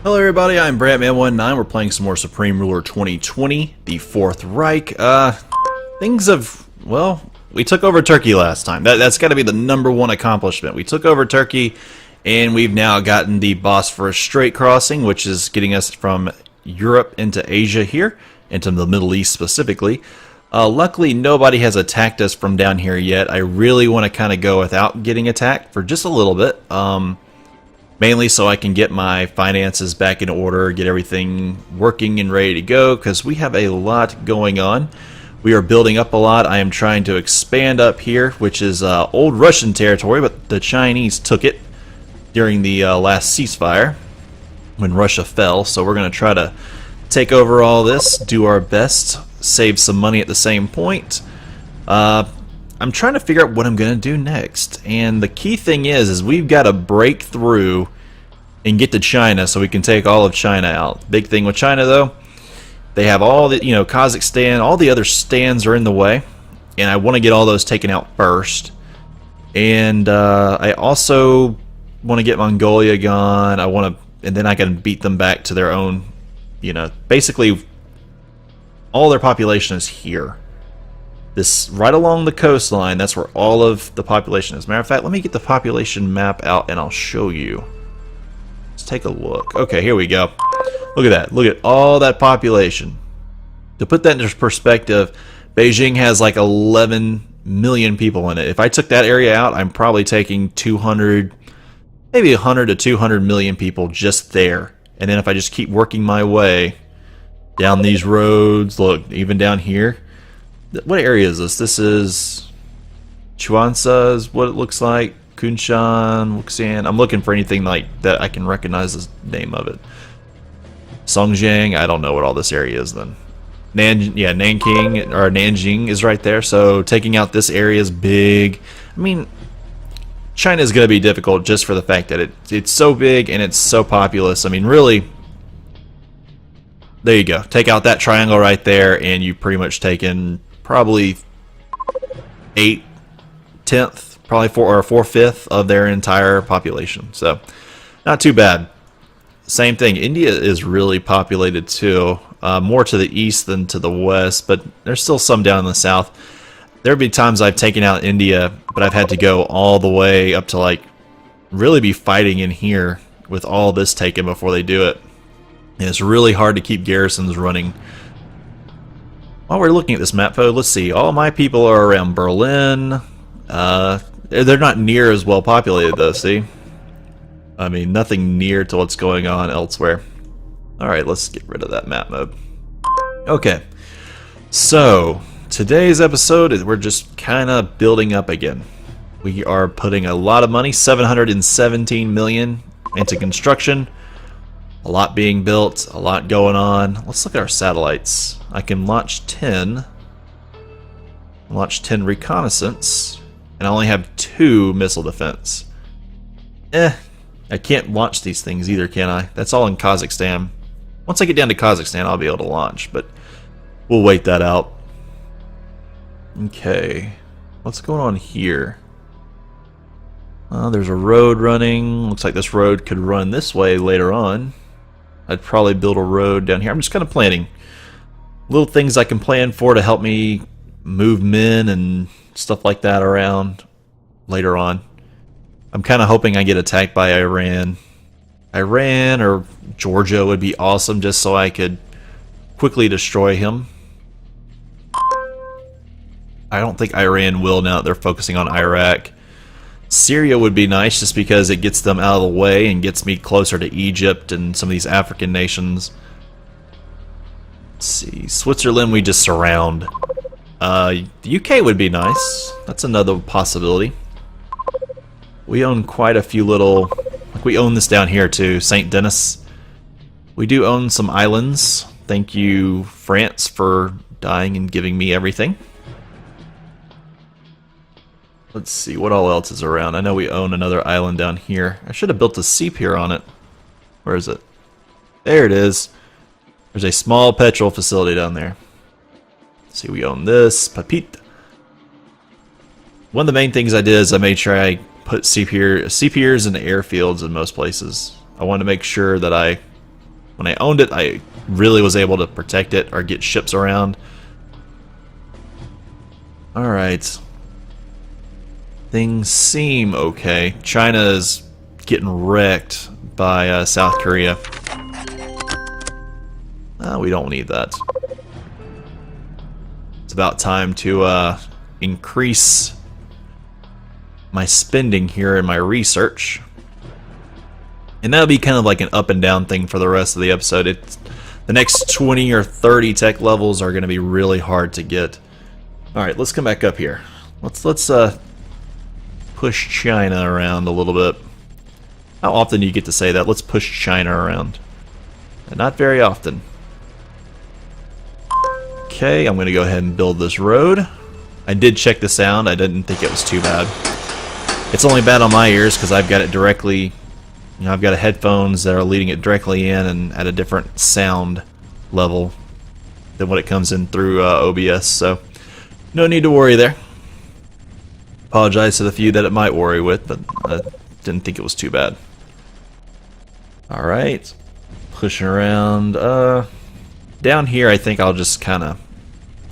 Hello everybody, I'm BratMan19. We're playing some more Supreme Ruler 2020, the Fourth Reich. Things have, well, we took over Turkey last time. That's got to be the #1 accomplishment. We took over Turkey, and we've now gotten the Bosphorus Strait crossing, which is getting us from Europe into Asia here, into the Middle East specifically. Luckily, nobody has attacked us from down here yet. I really want to kind of go without getting attacked for just a little bit. Mainly so I can get my finances back in order, get everything working and ready to go, because we have a lot going on. We are building up a lot. I am trying to expand up here, which is old Russian territory, but the Chinese took it during the last ceasefire when Russia fell. So we're going to try to take over all this, do our best, save some money at the same point. I'm trying to figure out what I'm going to do next, and the key thing is we've got to break through and get to China so we can take all of China out. Big thing with China though, they have all the, Kazakhstan, all the other stands are in the way, and I want to get all those taken out first. And I also want to get Mongolia gone. And then I can beat them back to their own, basically all their population is here. This right along the coastline, that's where all of the population is. Matter of fact, let me get the population map out and I'll show you. Let's take a look. Okay, here we go. Look at that. Look at all that population. To put that into perspective, Beijing has like 11 million people in it. If I took that area out, I'm probably taking 200, maybe 100 to 200 million people just there. And then if I just keep working my way down these roads, look, even down here. What area is this? This is Chuanza is what it looks like. Kunshan, Wuxian. I'm looking for anything like that I can recognize the name of it. Songjiang. I don't know what all this area is then. Nanjing is right there. So taking out this area is big. I mean, China is going to be difficult just for the fact that it's so big and it's so populous. I mean, really. There you go. Take out that triangle right there, and you've pretty much taken probably 8/10, probably 4/5 of their entire population. So, not too bad. Same thing. India is really populated too, more to the east than to the west, but there's still some down in the south. There'd be times I've taken out India, but I've had to go all the way up to like really be fighting in here with all this taken before they do it. And it's really hard to keep garrisons running. While we're looking at this map, though, let's see. All my people are around Berlin. They're not near as well populated, though, see? I mean, nothing near to what's going on elsewhere. Alright, let's get rid of that map mode. Okay. So, today's episode is we're just kind of building up again. We are putting a lot of money, 717 million, into construction. A lot being built, a lot going on. Let's look at our satellites. I can launch 10 reconnaissance, and I only have 2 missile defense. I can't launch these things either, can I? That's all in Kazakhstan. Once I get down to Kazakhstan, I'll be able to launch, but we'll wait that out. Okay, what's going on here? There's a road running. Looks like this road could run this way later on. I'd probably build a road down here. I'm just kind of planning little things I can plan for to help me move men and stuff like that around later on. I'm kind of hoping I get attacked by Iran. Iran or Georgia would be awesome just so I could quickly destroy him. I don't think Iran will now that they're focusing on Iraq. Syria would be nice just because it gets them out of the way and gets me closer to Egypt and some of these African nations. Let's see. Switzerland we just surround. The UK would be nice. That's another possibility. We own quite a few little... Like we own this down here too, St. Denis. We do own some islands. Thank you, France, for dying and giving me everything. Let's see, what all else is around? I know we own another island down here. I should have built a sea pier on it. Where is it? There it is. There's a small petrol facility down there. Let's see, we own this. Papit. One of the main things I did is I made sure I put sea piers and airfields in most places. I wanted to make sure that I when I owned it, I really was able to protect it or get ships around. Alright. Things seem okay. China is getting wrecked by South Korea. We don't need that. It's about time to increase my spending here in my research. And that'll be kind of like an up and down thing for the rest of the episode. The next 20 or 30 tech levels are going to be really hard to get. Alright, let's come back up here. Let's push China around a little bit. How often do you get to say that? Let's push China around. And not very often. Okay, I'm going to go ahead and build this road. I did check the sound. I didn't think it was too bad. It's only bad on my ears because I've got it directly... You know, I've got headphones that are leading it directly in and at a different sound level than what it comes in through OBS, so no need to worry there. Apologize to the few that it might worry with, but I didn't think it was too bad. Alright, pushing around. Down here I think I'll just kind of...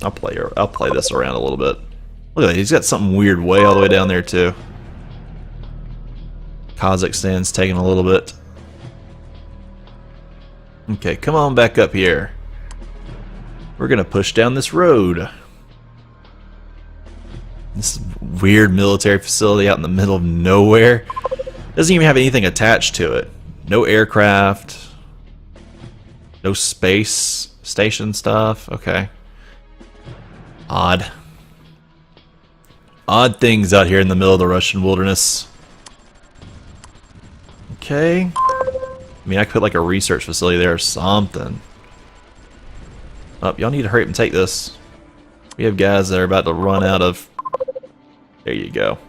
I'll play this around a little bit. Look at that, he's got something weird way all the way down there too. Kazakhstan's taking a little bit. Okay, come on back up here. We're gonna push down this road. This weird military facility out in the middle of nowhere. Doesn't even have anything attached to it. No aircraft. No space station stuff. Okay. Odd. Odd things out here in the middle of the Russian wilderness. Okay. I mean, I could put like a research facility there or something. Oh, y'all need to hurry up and take this. We have guys that are about to run out of... There you go.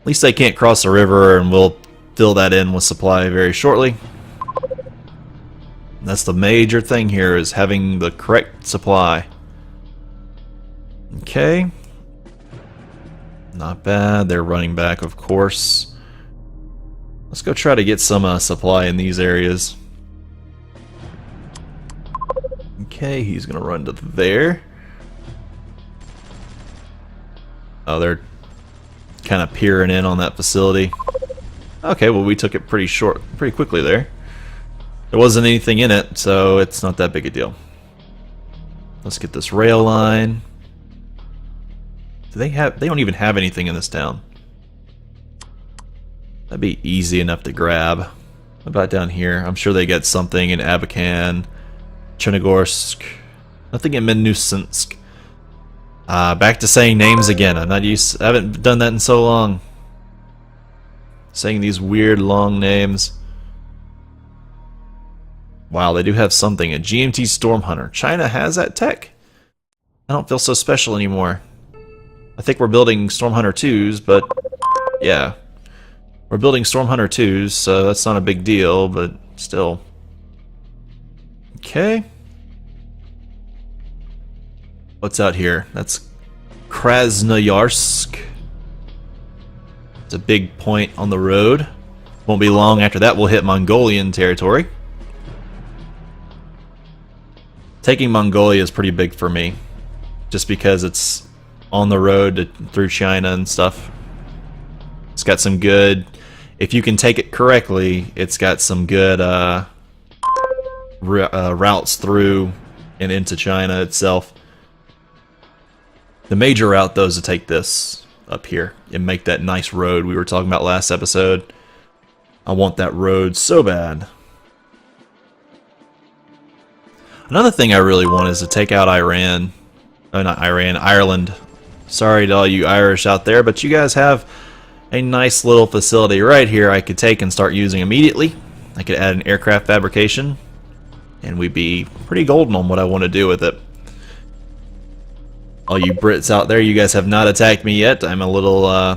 At least they can't cross the river, and we'll fill that in with supply very shortly. That's the major thing here, is having the correct supply. Okay. Not bad. They're running back, of course. Let's go try to get some supply in these areas. Okay, he's gonna run to there. Oh, they're kind of peering in on that facility. Okay, well we took it pretty quickly there. There wasn't anything in it, so it's not that big a deal. Let's get this rail line. They don't even have anything in this town. That'd be easy enough to grab. What about down here? I'm sure they got something in Abakan, Chernogorsk, nothing in Minusинsk. Back to saying names again. I haven't done that in so long. Saying these weird long names. Wow, they do have something. A GMT Storm Hunter. China has that tech. I don't feel so special anymore. I think we're building Storm Hunter 2s, but yeah. We're building Storm Hunter 2s, so that's not a big deal, but still. Okay. What's out here? That's Krasnoyarsk. It's a big point on the road. Won't be long after that we'll hit Mongolian territory. Taking Mongolia is pretty big for me, just because it's on the road through China and stuff. It's got some good, if you can take it correctly, it's got some good routes through and into China itself. The major route, though, is to take this up here and make that nice road we were talking about last episode. I want that road so bad. Another thing I really want is to take out Iran. Oh, not Iran, Ireland. Sorry to all you Irish out there, but you guys have a nice little facility right here I could take and start using immediately. I could add an aircraft fabrication, and we'd be pretty golden on what I want to do with it. All you Brits out there, you guys have not attacked me yet. I'm a little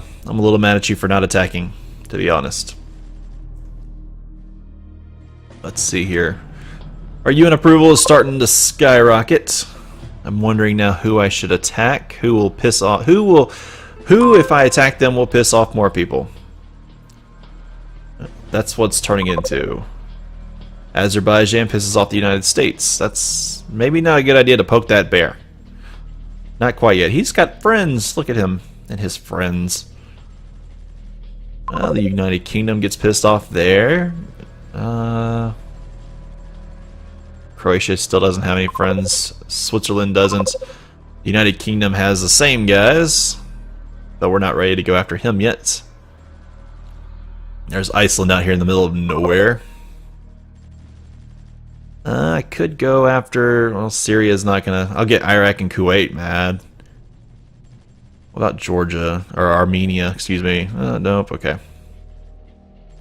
mad at you for not attacking, to be honest. Let's see here. Our UN approval is starting to skyrocket. I'm wondering now who I should attack. Who will piss off? Who, if I attack them, will piss off more people? That's what's turning into. Azerbaijan pisses off the United States. That's maybe not a good idea to poke that bear. Not quite yet. He's got friends. Look at him and his friends. The United Kingdom gets pissed off there. Croatia still doesn't have any friends. Switzerland doesn't. The United Kingdom has the same guys, but we're not ready to go after him yet. There's Iceland out here in the middle of nowhere. I could go after... Well, Syria's not gonna... I'll get Iraq and Kuwait mad. What about Georgia? Or Armenia, excuse me. Nope, okay.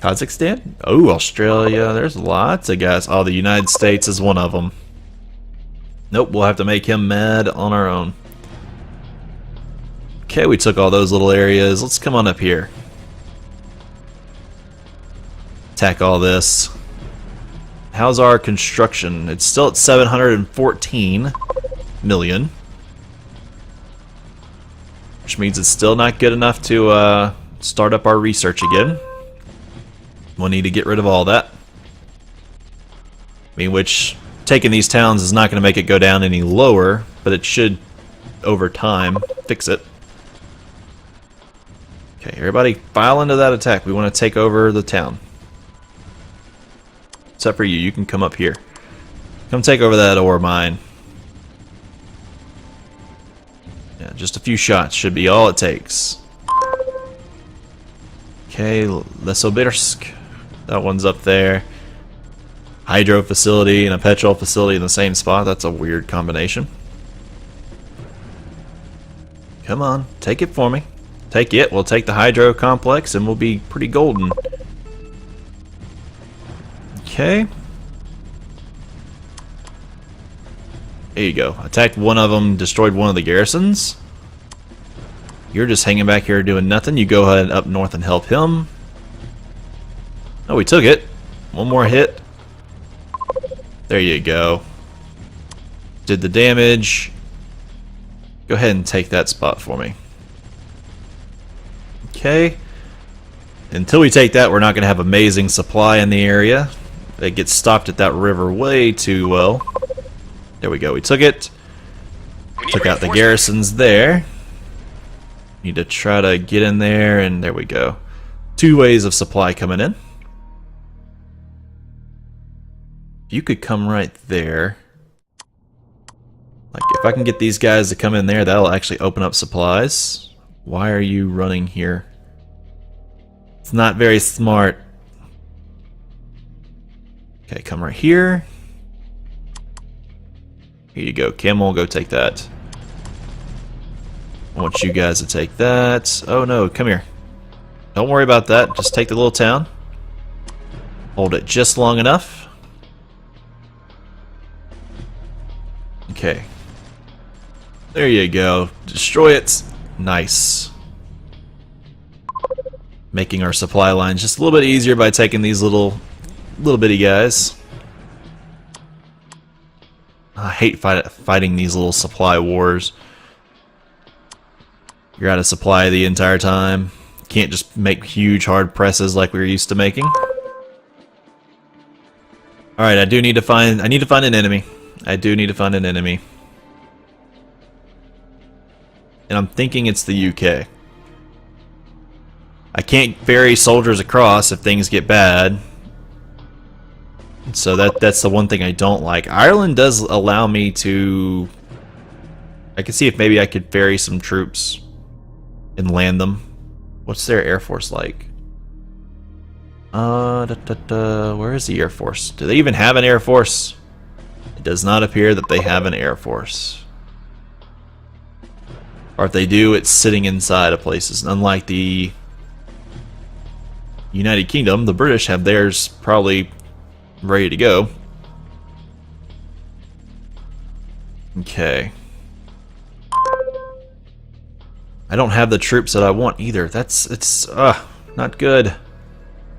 Kazakhstan? Oh, Australia. There's lots of guys. Oh, the United States is one of them. Nope, we'll have to make him mad on our own. Okay, we took all those little areas. Let's come on up here. Attack all this. How's our construction? It's still at 714 million. Which means it's still not good enough to start up our research again. We'll need to get rid of all that. I mean, which, taking these towns is not going to make it go down any lower, but it should, over time, fix it. Okay, everybody file into that attack. We want to take over the town. Except for you, you can come up here. Come take over that ore mine. Yeah, just a few shots should be all it takes. Okay, Lesobirsk. That one's up there. Hydro facility and a petrol facility in the same spot. That's a weird combination. Come on, take it for me. Take it, we'll take the hydro complex and we'll be pretty golden. Okay. There you go. Attacked one of them, destroyed one of the garrisons. You're just hanging back here doing nothing. You go ahead up north and help him. Oh, we took it. One more hit. There you go. Did the damage. Go ahead and take that spot for me. Okay. Until we take that, we're not going to have amazing supply in the area. It gets stopped at that river way too well. There we go. We took it. Took out the garrisons there. Need to try to get in there, and there we go. 2 ways of supply coming in. You could come right there. Like, if I can get these guys to come in there, that'll actually open up supplies. Why are you running here? It's not very smart. Okay, come right here. Here you go. Camel, go take that. I want you guys to take that. Oh no, come here. Don't worry about that. Just take the little town. Hold it just long enough. Okay. There you go. Destroy it. Nice. Making our supply lines just a little bit easier by taking these little bitty guys. I hate fighting these little supply wars. You're out of supply the entire time. Can't just make huge hard presses like we were used to making. Alright, I need to find an enemy. I do need to find an enemy. And I'm thinking it's the UK. I can't ferry soldiers across if things get bad. So that's the one thing I don't like. Ireland does allow me to... I can see if maybe I could ferry some troops and land them. What's their air force like? Where is the air force? Do they even have an air force? It does not appear that they have an air force. Or if they do, it's sitting inside of places. Unlike the United Kingdom, the British have theirs probably ready to go. Okay. I don't have the troops that I want either. It's not good.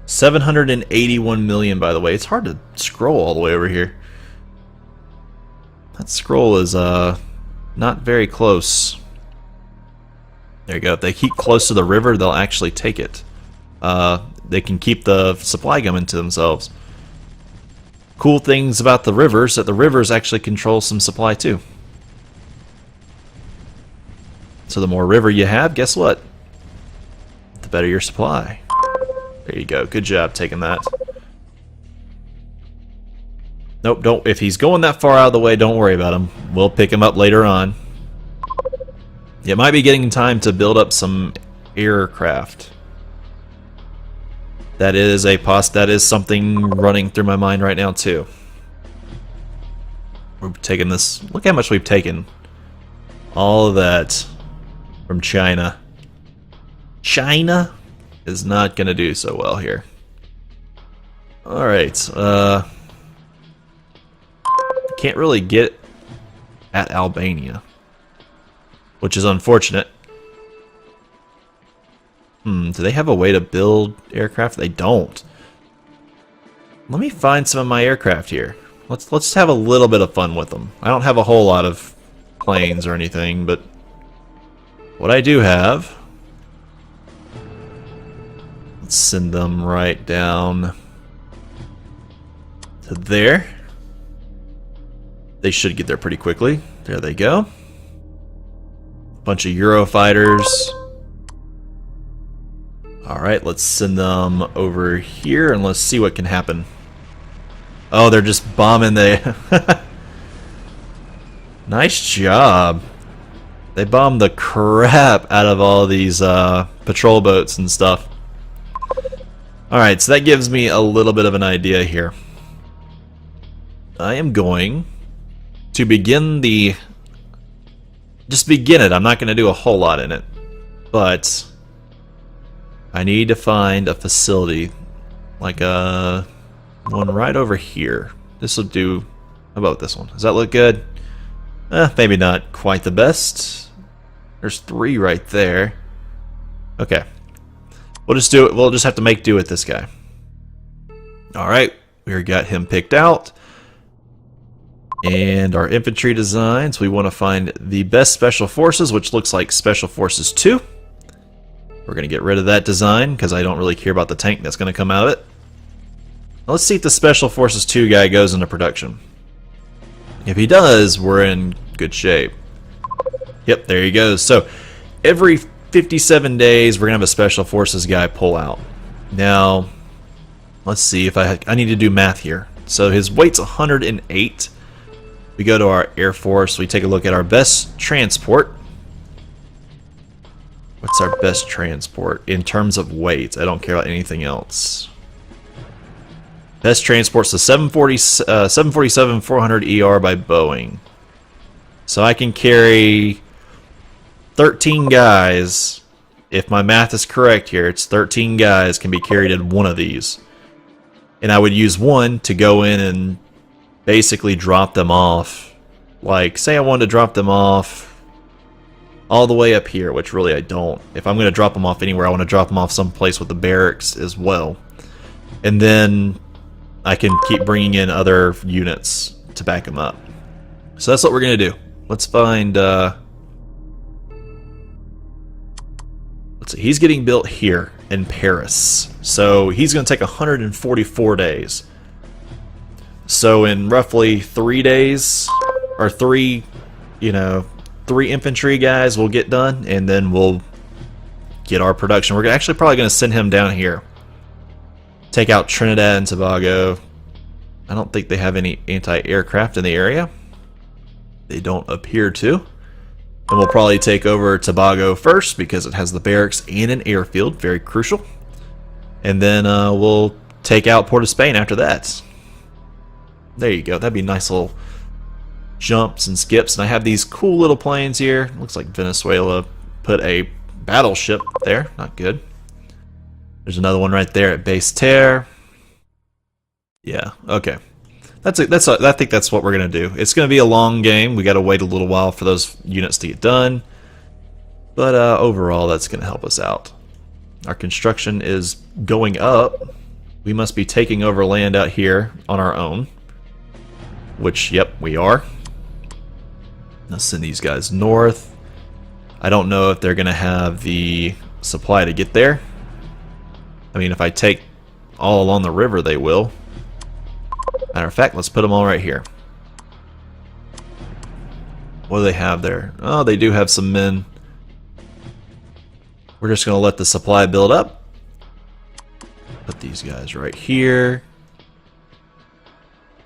781 million, by the way. It's hard to scroll all the way over here. That scroll is not very close. There you go. If they keep close to the river, they'll actually take it. They can keep the supply coming to themselves. cool things about the rivers that the rivers actually control some supply too. So the more river you have, guess what? The better your supply. There you go. Good job taking that. Nope, don't. If he's going that far out of the way, don't worry about him. We'll pick him up later on. It might be getting time to build up some aircraft. That is that is something running through my mind right now too. We're taking this. Look how much we've taken. All of that from China. China is not going to do so well here. All right. Can't really get at Albania, which is unfortunate. Do they have a way to build aircraft? They don't. Let me find some of my aircraft here. Let's have a little bit of fun with them. I don't have a whole lot of planes or anything, but what I do have, let's send them right down to there. They should get there pretty quickly. There they go. Bunch of Eurofighters. Alright, let's send them over here and let's see what can happen. Oh, they're just bombing the... Nice job. They bombed the crap out of all these patrol boats and stuff. Alright, so that gives me a little bit of an idea here. I am going to begin the... Just begin it. I'm not going to do a whole lot in it. But I need to find a facility. Like a... one right over here. This will do... How about this one? Does that look good? Maybe not quite the best. There's 3 right there. Okay. We'll just do it. We'll just have to make do with this guy. Alright. We got him picked out. And our infantry designs, we want to find the best special forces, which looks like Special Forces 2. We're going to get rid of that design because I don't really care about the tank that's going to come out of it. Now let's see if the Special Forces 2 guy goes into production. If he does, we're in good shape. Yep, there he goes. So every 57 days, we're going to have a Special Forces guy pull out. Now, let's see if I need to do math here. So his weight's 108. We go to our Air Force, we take a look at our best transport. What's our best transport in terms of weight? I don't care about anything else. Best transport's the 747-400ER by Boeing. So I can carry 13 guys. If my math is correct here, it's 13 guys can be carried in one of these. And I would use one to go in and basically drop them off. Like, say I wanted to drop them off all the way up here, which really I don't. If I'm going to drop them off anywhere, I want to drop them off someplace with the barracks as well. And then I can keep bringing in other units to back them up. So that's what we're going to do. Let's find... let's see, he's getting built here in Paris. So he's going to take 144 days. So in roughly 3 days, or 3 infantry guys will get done, and then we'll get our production. We're actually probably going to send him down here. Take out Trinidad and Tobago. I don't think they have any anti-aircraft in the area. They don't appear to. And we'll probably take over Tobago first because it has the barracks and an airfield, very crucial. And then we'll take out Port of Spain after that. There you go. That'd be nice little jumps and skips. And I have these cool little planes here. Looks like Venezuela put a battleship there. Not good. There's another one right there at Base Terre. Yeah, okay. I think that's what we're going to do. It's going to be a long game. We got to wait a little while for those units to get done. But overall, that's going to help us out. Our construction is going up. We must be taking over land out here on our own. Which, yep, we are. Let's send these guys north. I don't know if they're going to have the supply to get there. I mean, if I take all along the river, they will. Matter of fact, let's put them all right here. What do they have there? Oh, they do have some men. We're just going to let the supply build up. Put these guys right here.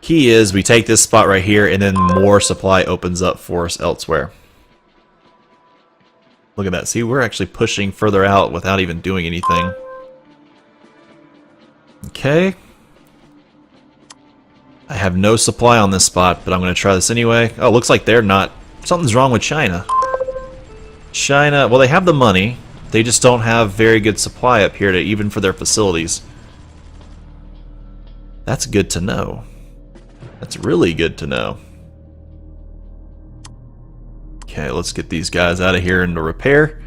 Key is we take this spot right here and then more supply opens up for us elsewhere. Look at that. See, we're actually pushing further out without even doing anything. Okay. I have no supply on this spot, but I'm going to try this anyway. Oh, looks like they're not. Something's wrong with China. China, well, they have the money. They just don't have very good supply up here to even for their facilities. That's good to know. That's really good to know. Okay, let's get these guys out of here into repair.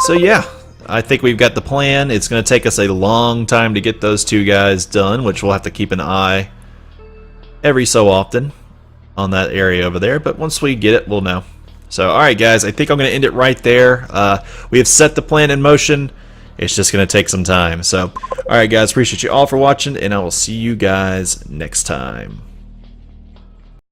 So yeah, I think we've got the plan. It's going to take us a long time to get those two guys done, which we'll have to keep an eye every so often on that area over there. But once we get it, we'll know. So, alright guys, I think I'm going to end it right there. We have set the plan in motion. It's just going to take some time. So, alright guys, appreciate you all for watching, and I will see you guys next time.